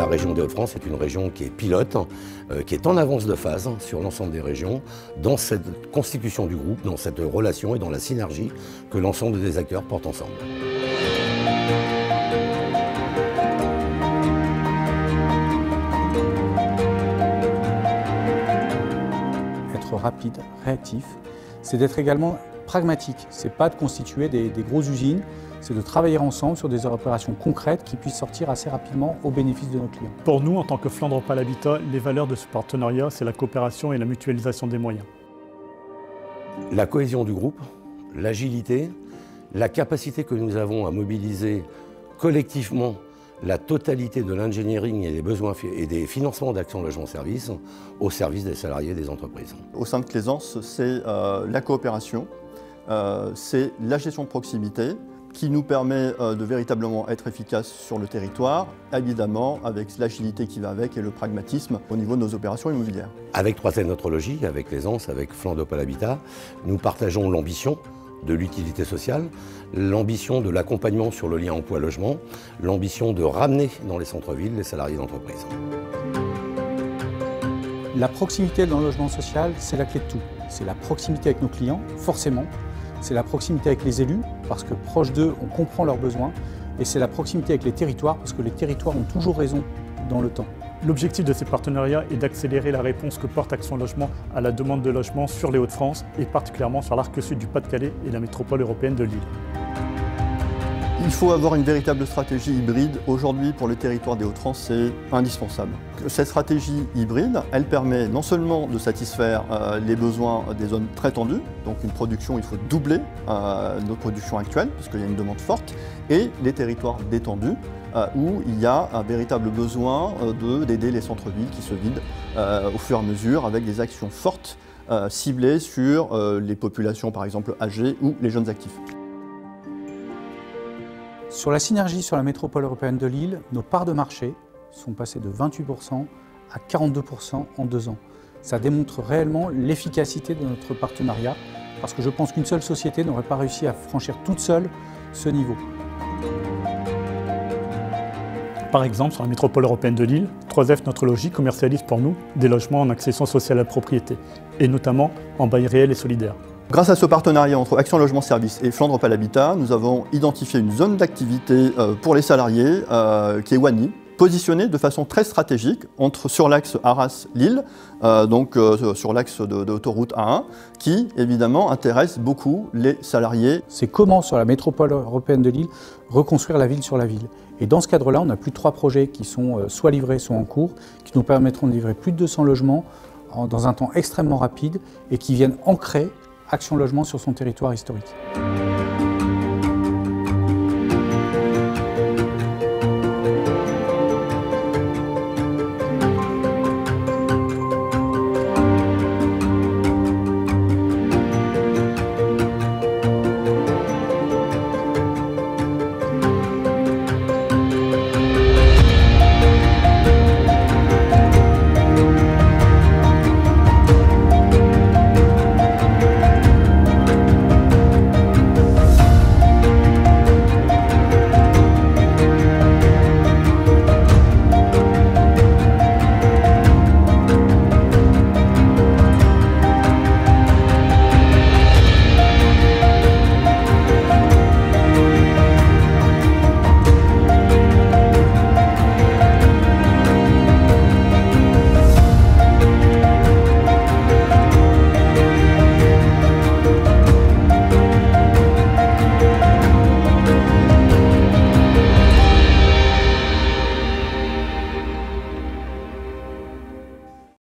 La région des Hauts-de-France est une région qui est pilote, qui est en avance de phase sur l'ensemble des régions, dans cette constitution du groupe, dans cette relation et dans la synergie que l'ensemble des acteurs portent ensemble. Être rapide, réactif, c'est d'être également pragmatique. C'est pas de constituer des grosses usines, c'est de travailler ensemble sur des opérations concrètes qui puissent sortir assez rapidement au bénéfice de nos clients. Pour nous, en tant que Flandre Opale Habitat, les valeurs de ce partenariat, c'est la coopération et la mutualisation des moyens. La cohésion du groupe, l'agilité, la capacité que nous avons à mobiliser collectivement la totalité de l'engineering et des besoins et des financements d'Action Logement Service au service des salariés et des entreprises. Au sein de Claisance, c'est la coopération, c'est la gestion de proximité qui nous permet de véritablement être efficace sur le territoire, évidemment avec l'agilité qui va avec et le pragmatisme au niveau de nos opérations immobilières. Avec 3N Notre-Logis, avec Claisance, avec Flandre Opale Habitat, nous partageons l'ambition de l'utilité sociale, l'ambition de l'accompagnement sur le lien emploi-logement, l'ambition de ramener dans les centres-villes les salariés d'entreprise. La proximité dans le logement social, c'est la clé de tout. C'est la proximité avec nos clients, forcément. C'est la proximité avec les élus, parce que proche d'eux, on comprend leurs besoins. Et c'est la proximité avec les territoires, parce que les territoires ont toujours raison dans le temps. L'objectif de ces partenariats est d'accélérer la réponse que porte Action Logement à la demande de logement sur les Hauts-de-France et particulièrement sur l'arc sud du Pas-de-Calais et la métropole européenne de Lille. Il faut avoir une véritable stratégie hybride. Aujourd'hui, pour le territoire des Hauts-de-France, c'est indispensable. Cette stratégie hybride, elle permet non seulement de satisfaire les besoins des zones très tendues, donc une production, il faut doubler notre production actuelle, parce qu'il y a une demande forte, et les territoires détendus, où il y a un véritable besoin d'aider les centres-villes qui se vident au fur et à mesure avec des actions fortes ciblées sur les populations, par exemple, âgées ou les jeunes actifs. Sur la synergie sur la métropole européenne de Lille, nos parts de marché sont passées de 28% à 42% en 2 ans. Ça démontre réellement l'efficacité de notre partenariat, parce que je pense qu'une seule société n'aurait pas réussi à franchir toute seule ce niveau. Par exemple, sur la métropole européenne de Lille, 3F Notre-Logis commercialise pour nous des logements en accession sociale à la propriété, et notamment en bail réel et solidaire. Grâce à ce partenariat entre Action Logement Service et Flandre Opale Habitat, nous avons identifié une zone d'activité pour les salariés qui est Wany, positionnée de façon très stratégique sur l'axe Arras-Lille, sur l'axe de l'autoroute A1, qui évidemment intéresse beaucoup les salariés. C'est comment, sur la métropole européenne de Lille, reconstruire la ville sur la ville. Et dans ce cadre-là, on a plus de 3 projets qui sont soit livrés, soit en cours, qui nous permettront de livrer plus de 200 logements dans un temps extrêmement rapide et qui viennent ancrer Action Logement sur son territoire historique.